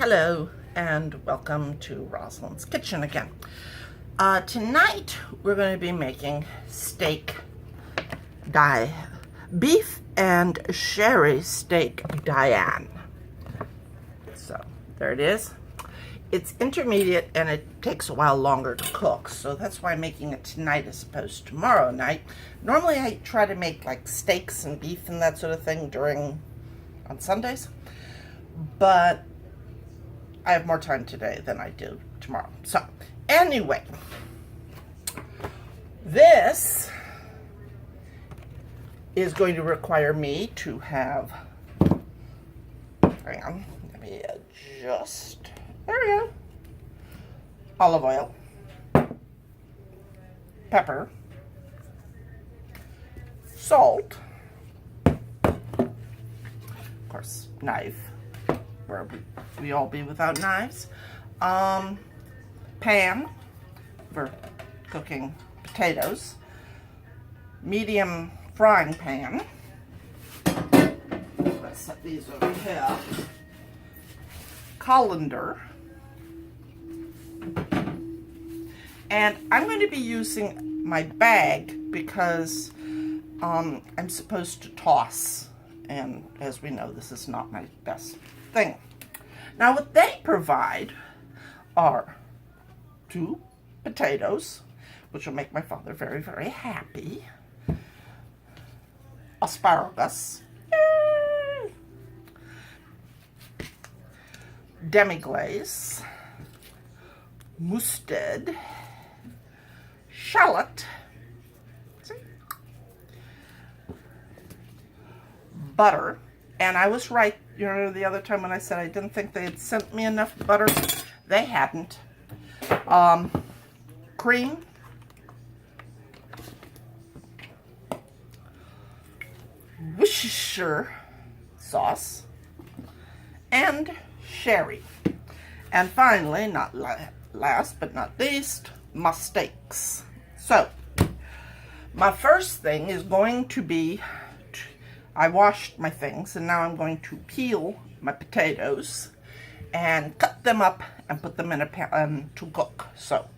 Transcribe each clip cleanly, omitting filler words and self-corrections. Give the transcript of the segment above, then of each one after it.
Hello and welcome to Rosalind's Kitchen again. Tonight we're going to be making beef and sherry steak Diane. So there it is. It's intermediate and it takes a while longer to cook, so that's why I'm making it tonight as opposed to tomorrow night. Normally I try to make like steaks and beef and that sort of thing on Sundays, but I have more time today than I do tomorrow. So anyway, this is going to require me to have, hang on, let me adjust, there we go, olive oil, pepper, salt, of course, knife, where we all be without knives, pan for cooking potatoes, medium frying pan, let's set these over here, colander, and I'm going to be using my bag because I'm supposed to toss, and as we know, this is not my best thing. Now what they provide are 2 potatoes, which will make my father very, very happy, asparagus, yay! Demi-glace, mustard, shallot, see? Butter, and I was right, you know, the other time when I said I didn't think they had sent me enough butter. They hadn't. Cream, Worcestershire sauce, and sherry. And finally, not last but not least, my steaks. So, my first thing is going to be, I washed my things, and now I'm going to peel my potatoes and cut them up and put them in a pan to cook. So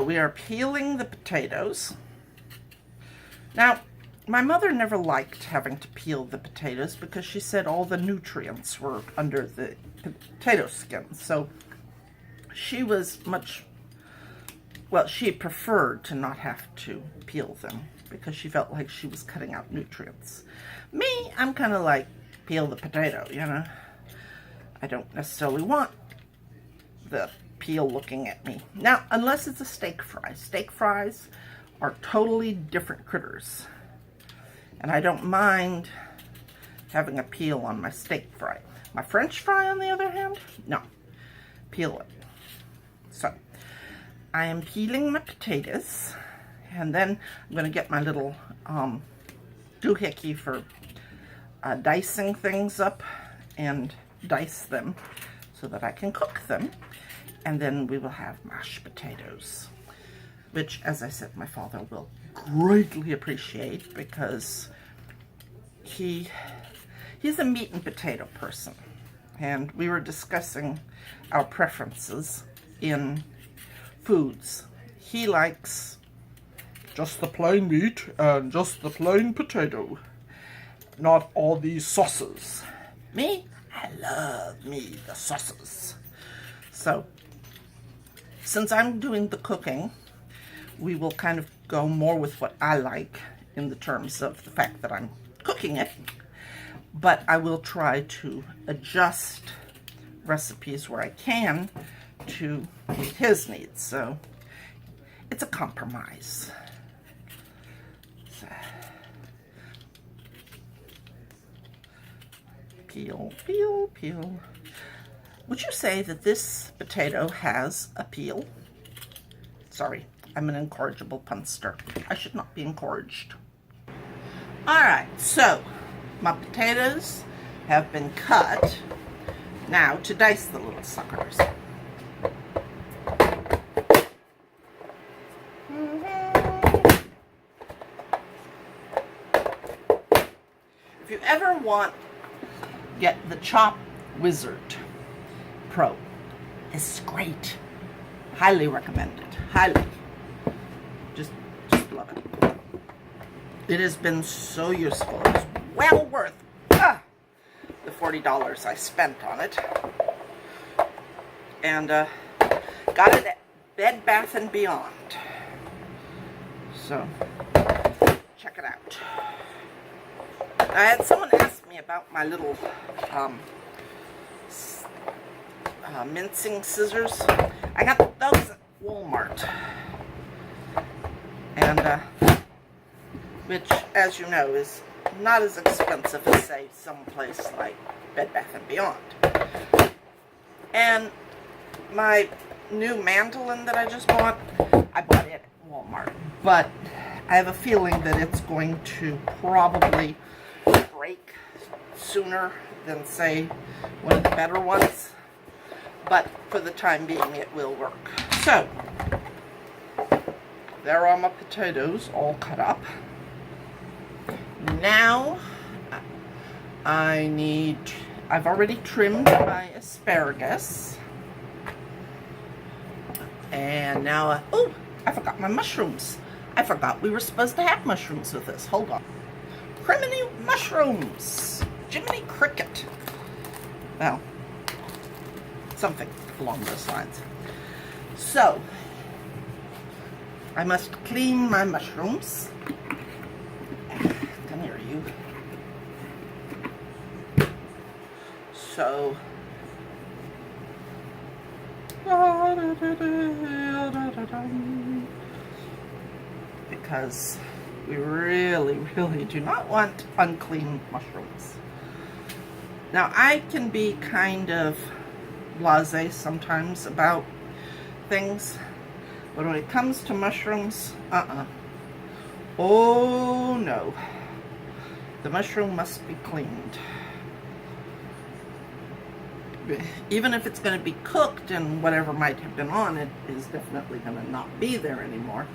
we are peeling the potatoes. Now, my mother never liked having to peel the potatoes because she said all the nutrients were under the potato skin. So she was she preferred to not have to peel them because she felt like she was cutting out nutrients. Me, I'm kind of like, peel the potato, you know. I don't necessarily want the peel looking at me. Now, unless it's a steak fry. Steak fries are totally different critters. And I don't mind having a peel on my steak fry. My French fry, on the other hand, no. Peel it. So, I am peeling my potatoes, and then I'm going to get my little doohickey for dicing things up and dice them so that I can cook them. And then we will have mashed potatoes, which, as I said, my father will greatly appreciate because he's a meat and potato person. And we were discussing our preferences in foods. He likes just the plain meat and just the plain potato, not all these sauces. Me, I love me the sauces. So, since I'm doing the cooking, we will kind of go more with what I like in the terms of the fact that I'm cooking it, but I will try to adjust recipes where I can to meet his needs. So, it's a compromise. So, peel, peel, peel. Would you say that this potato has a peel? Sorry, I'm an incorrigible punster. I should not be encouraged. Alright, so my potatoes have been cut. Now to dice the little suckers. If you ever want get the Chop Wizard Pro. It's great. Highly recommended. Highly. Just love it. It has been so useful. It's well worth the $40 I spent on it. And got it at Bed Bath & Beyond. So, check it out. I had someone ask me about my little mincing scissors. I got those at Walmart. And, which, as you know, is not as expensive as, say, someplace like Bed Bath & Beyond. And my new mandolin that I just bought, I bought it at Walmart. But I have a feeling that it's going to probably break sooner than, say, one of the better ones. But for the time being, it will work. So, there are my potatoes all cut up. Now, I've already trimmed my asparagus. And now, oh, I forgot my mushrooms. I forgot we were supposed to have mushrooms with this. Hold on. Criminy mushrooms. Jiminy Cricket. Well, something along those lines. So, I must clean my mushrooms. Come here, you. So, because we really, really do not want unclean mushrooms. Now, I can be kind of blasé sometimes about things, but when it comes to mushrooms, oh no, the mushroom must be cleaned. Even if it's going to be cooked and whatever might have been on it is definitely going to not be there anymore.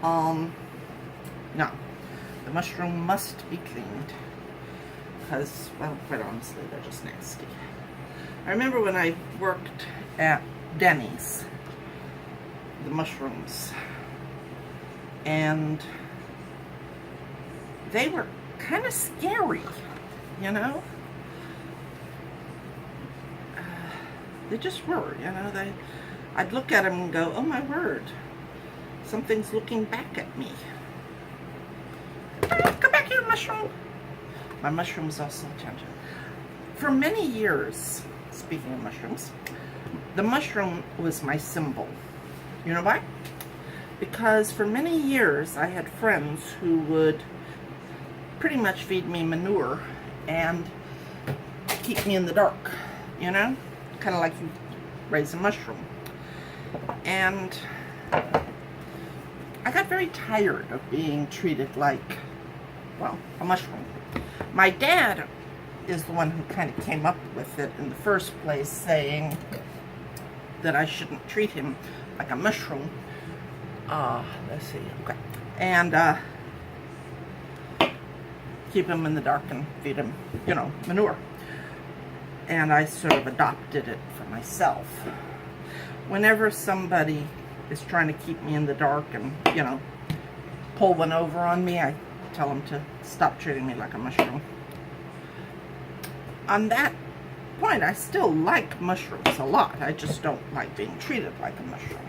No, the mushroom must be cleaned because, well, quite honestly, they're just nasty. I remember when I worked at Denny's, the mushrooms, and they were kind of scary, you know? They just were, you know? I'd look at them and go, oh my word, something's looking back at me. Come back here, mushroom. My mushroom is also tender. For many years, speaking of mushrooms, the mushroom was my symbol. You know why? Because for many years I had friends who would pretty much feed me manure and keep me in the dark, you know? Kind of like you raise a mushroom. And I got very tired of being treated like, well, a mushroom. My dad is the one who kind of came up with it in the first place, saying that I shouldn't treat him like a mushroom. Let's see, okay. And keep him in the dark and feed him, you know, manure. And I sort of adopted it for myself. Whenever somebody is trying to keep me in the dark and, you know, pull one over on me, I tell them to stop treating me like a mushroom. On that point, I still like mushrooms a lot. I just don't like being treated like a mushroom.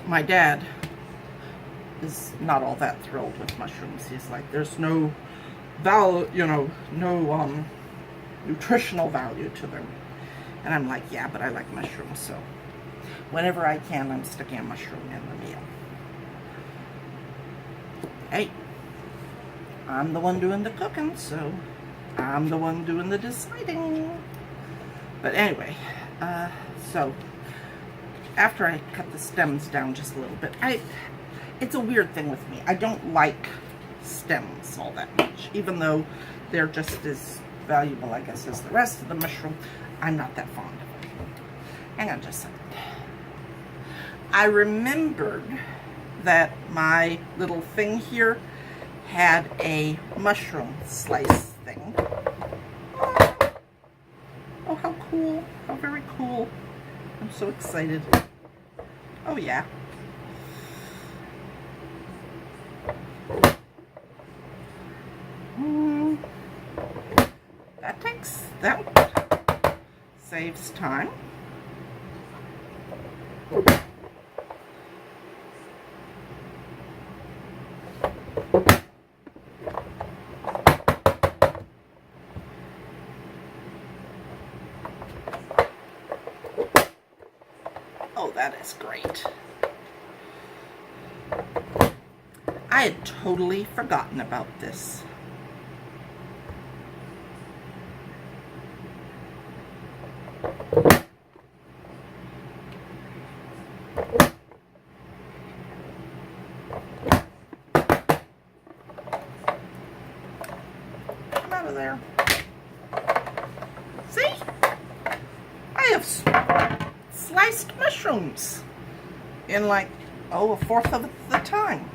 My dad is not all that thrilled with mushrooms. He's like, there's no value, you know, no nutritional value to them. And I'm like, yeah, but I like mushrooms, so whenever I can, I'm sticking a mushroom in the meal. Hey, I'm the one doing the cooking, so I'm the one doing the deciding. But anyway, so after I cut the stems down just a little bit, it's a weird thing with me. I don't like stems all that much, even though they're just as valuable, I guess, as the rest of the mushroom. I'm not that fond of it. Hang on just a second. I remembered that my little thing here had a mushroom slice thing. cool. How very cool. I'm so excited. Oh yeah. That saves time. Oh, that is great. I had totally forgotten about this. Come out of there. See? I have sliced mushrooms in like, a fourth of the time.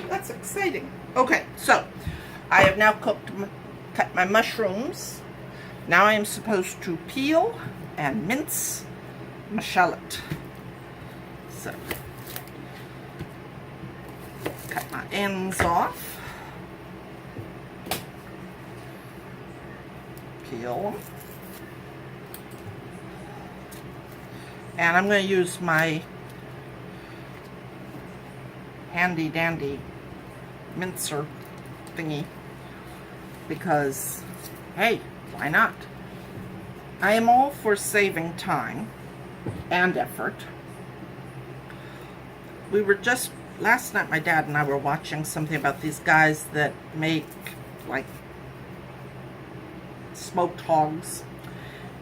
That's exciting. Okay, so I have now cut my mushrooms. Now I am supposed to peel and mince my shallot. So, cut my ends off. Peel them. And I'm going to use my handy dandy mincer thingy because, hey, why not? I am all for saving time and effort. We were just, last night my dad and I were watching something about these guys that make like smoked hogs,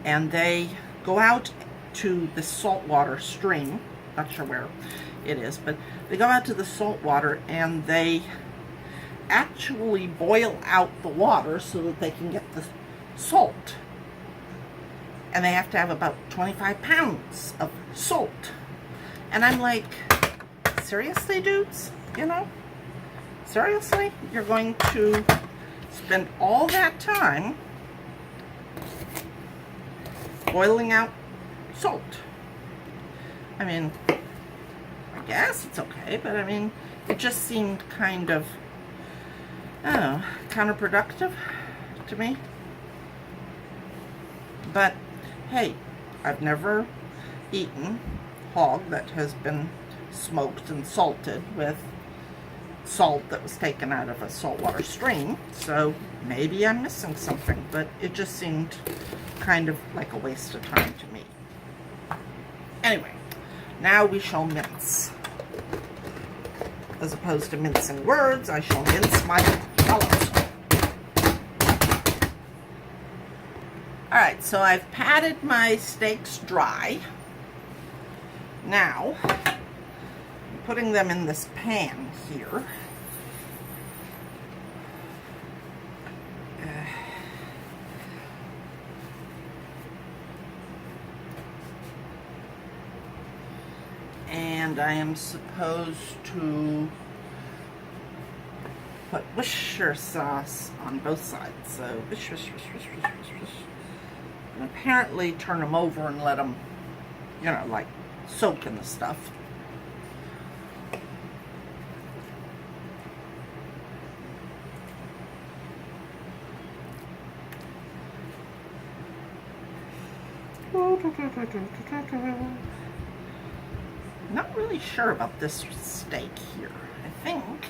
and they go out to the saltwater stream, not sure where it is, but they go out to the saltwater and they actually boil out the water so that they can get the salt. And they have to have about 25 pounds of salt. And I'm like, seriously, dudes? You know? Seriously? You're going to spend all that time boiling out salt? I mean, I guess it's okay, but I mean, it just seemed kind of, I don't know, counterproductive to me. But hey, I've never eaten hog that has been smoked and salted with salt that was taken out of a saltwater stream, so maybe I'm missing something, but it just seemed kind of like a waste of time to me. Anyway, now we shall mince. As opposed to mincing words, I shall mince my shallot. Alright, so I've patted my steaks dry. Now, I'm putting them in this pan here. And I am supposed to put Worcestershire sauce on both sides. So, wish, wish, wish, wish, wish, wish, wish. And apparently turn them over and let them, you know, like soak in the stuff. Not really sure about this steak here. I think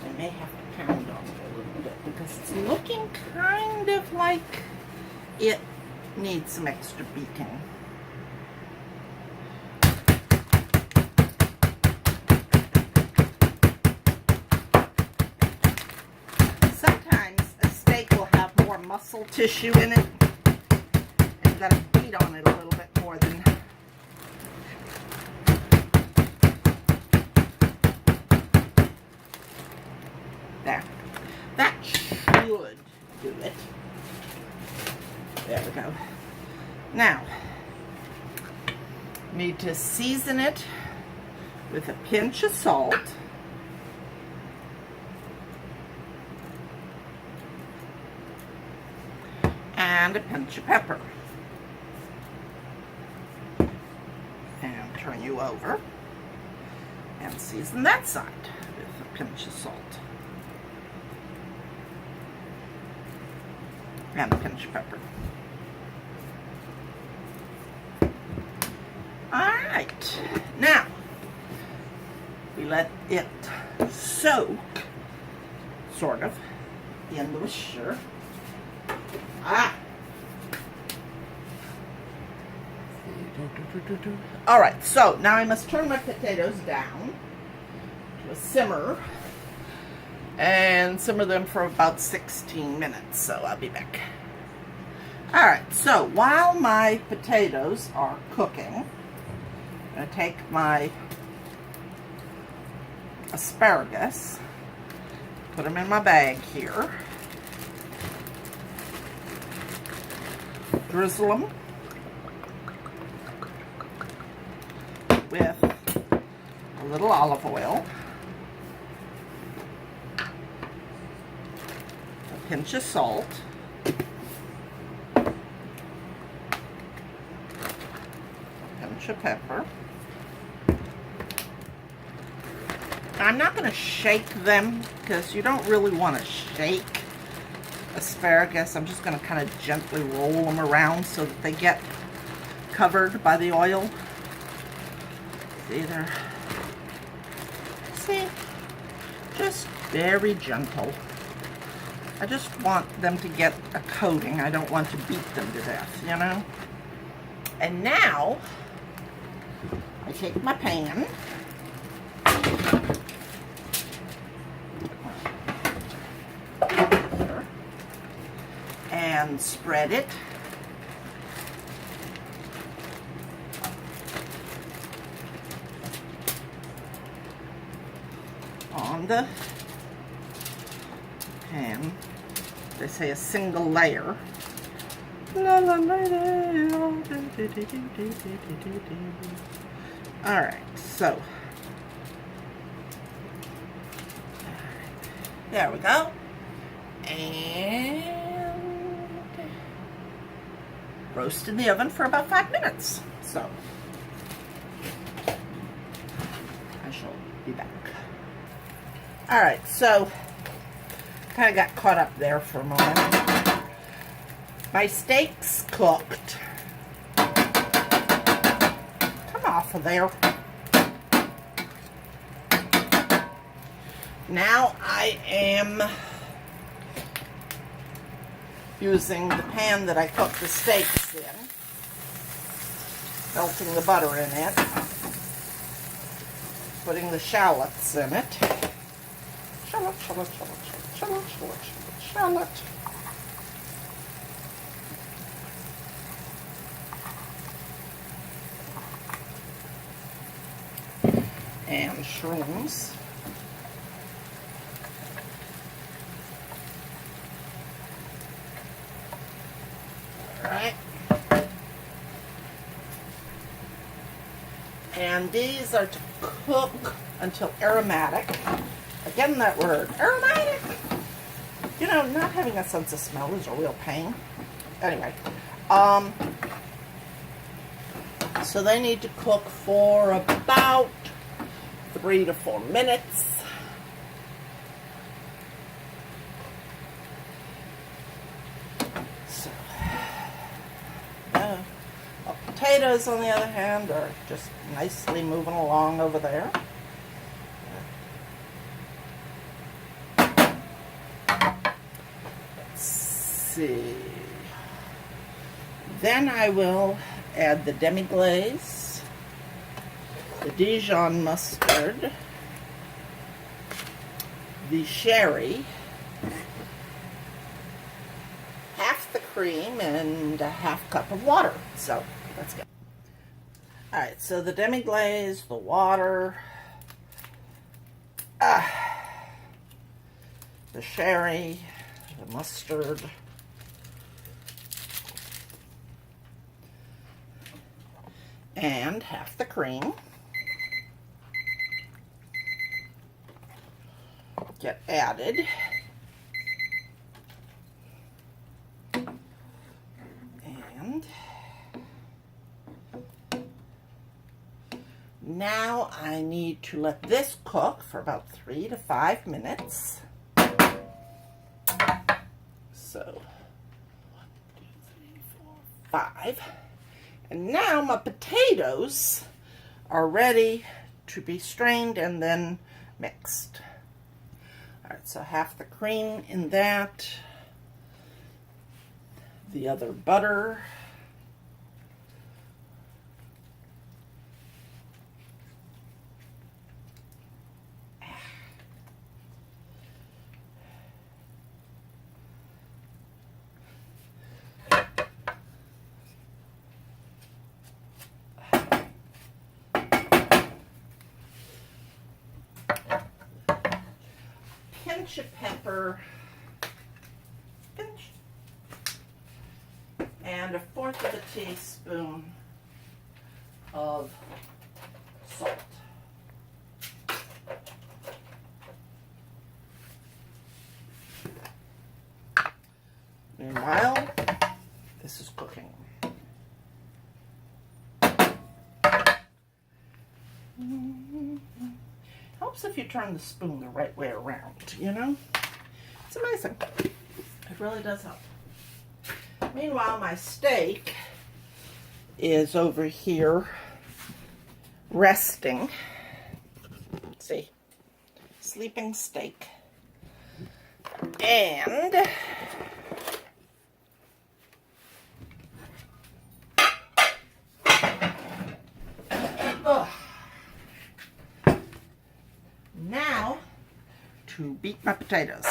I may have to pound on it a little bit because it's looking kind of like it needs some extra beating. Sometimes a steak will have more muscle tissue in it, and you gotta beat on it a little bit more than there. That should do it. There we go. Now, need to season it with a pinch of salt. and a pinch of pepper. And turn you over and season that side with a pinch of salt and a pinch of pepper. Alright, now we let it soak, sort of, in the Worcestershire. Alright, so now I must turn my potatoes down to a simmer and simmer them for about 16 minutes, so I'll be back. Alright, so while my potatoes are cooking, I'm going to take my asparagus, put them in my bag here, drizzle them with a little olive oil, a pinch of salt, a pinch of pepper. I'm not going to shake them because you don't really want to shake asparagus. I'm just going to kind of gently roll them around so that they get covered by the oil. See, just very gentle. I just want them to get a coating. I don't want to beat them to death, you know. And now I take my pan and spread it on the pan. They say a single layer. Alright, so there we go. And roast in the oven for about 5 minutes. So I shall be back. Alright, so kind of got caught up there for a moment. My steak's cooked. Come off of there. Now I am using the pan that I cooked the steaks in, melting the butter in it, putting the shallots in it. Shallot, shallot, shallot, shallot, shallot, shallot, shallot. And shrooms. Alright. And these are to cook until aromatic. Again, that word, aromatic. You know, not having a sense of smell is a real pain. Anyway, so they need to cook for about 3 to 4 minutes. So, potatoes, on the other hand, are just nicely moving along over there. Let's see. Then I will add the demi-glaze, the Dijon mustard, the sherry, half the cream, and a half cup of water. So let's go. Alright, so the demi-glaze, the water, the sherry, the mustard, and half the cream. Get added. Now I need to let this cook for about 3 to 5 minutes. So, 1, 2, 3, 4, 5. And now my potatoes are ready to be strained and then mixed. All right, so half the cream in that, the other butter, pinch of pepper, pinch, and 1/4 of a teaspoon of salt. Meanwhile, this is cooking. Helps if you turn the spoon the right way around, you know? It's amazing. It really does help. Meanwhile, my steak is over here resting. See? Sleeping steak. And now to beat my potatoes.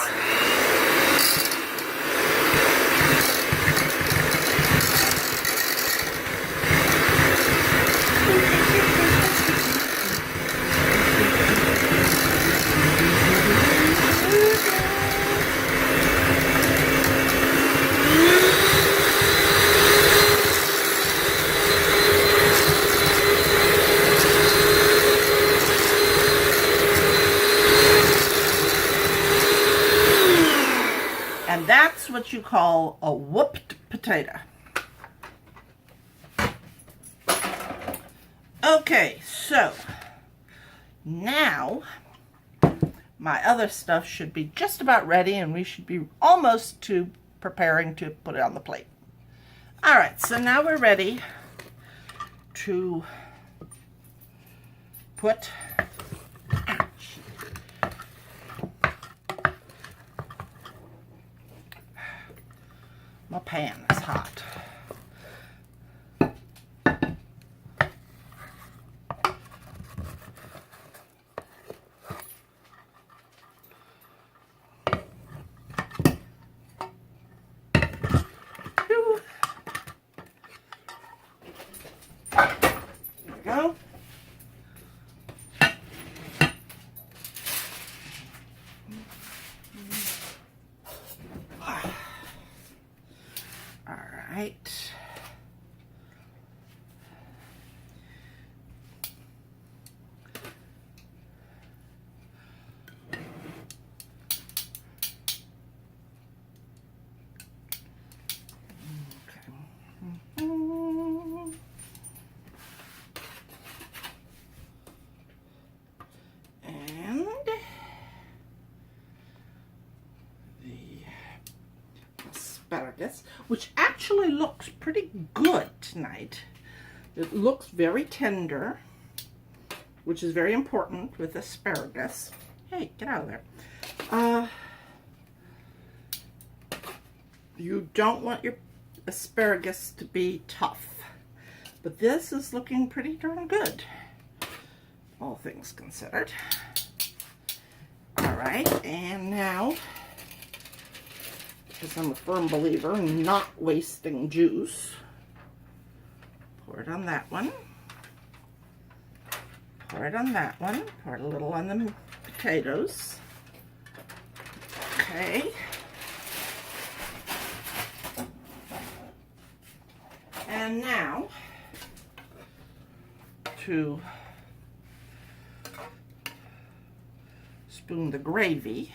And that's what you call a whooped potato. Okay, so now my other stuff should be just about ready and we should be almost to preparing to put it on the plate. All right, so now we're ready to put my pan is hot. Whew. There we go. Right. And the asparagus, which actually looks pretty good tonight. It looks very tender, which is very important with asparagus. Hey, get out of there. You don't want your asparagus to be tough, but this is looking pretty darn good, all things considered. All right, and now, because I'm a firm believer in not wasting juice, pour it on that one, pour it on that one, pour it a little on the potatoes. Okay. And now, to spoon the gravy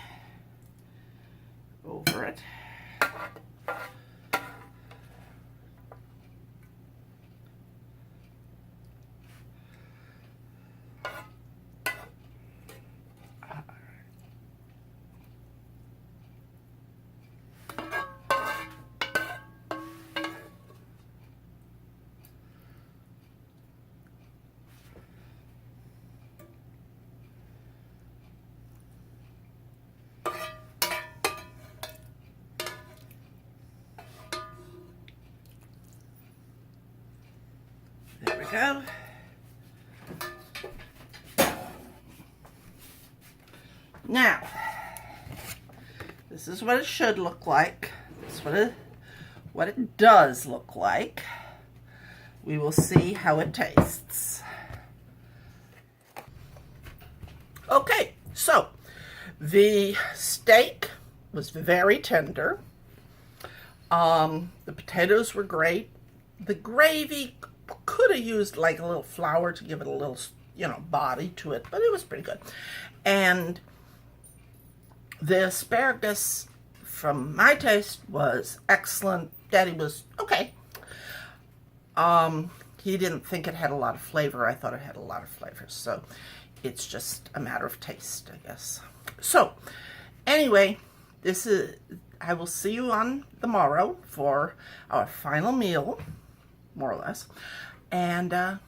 over it. go. Now, this is what it should look like. This is what it does look like. We will see how it tastes. Okay, so the steak was very tender. The potatoes were great. The gravy could have used like a little flour to give it a little, body to it, but it was pretty good. And the asparagus, from my taste, was excellent. Daddy was okay. He didn't think it had a lot of flavor. I thought it had a lot of flavor. So it's just a matter of taste, I guess. So anyway, I will see you on the morrow for our final meal, more or less. And bye.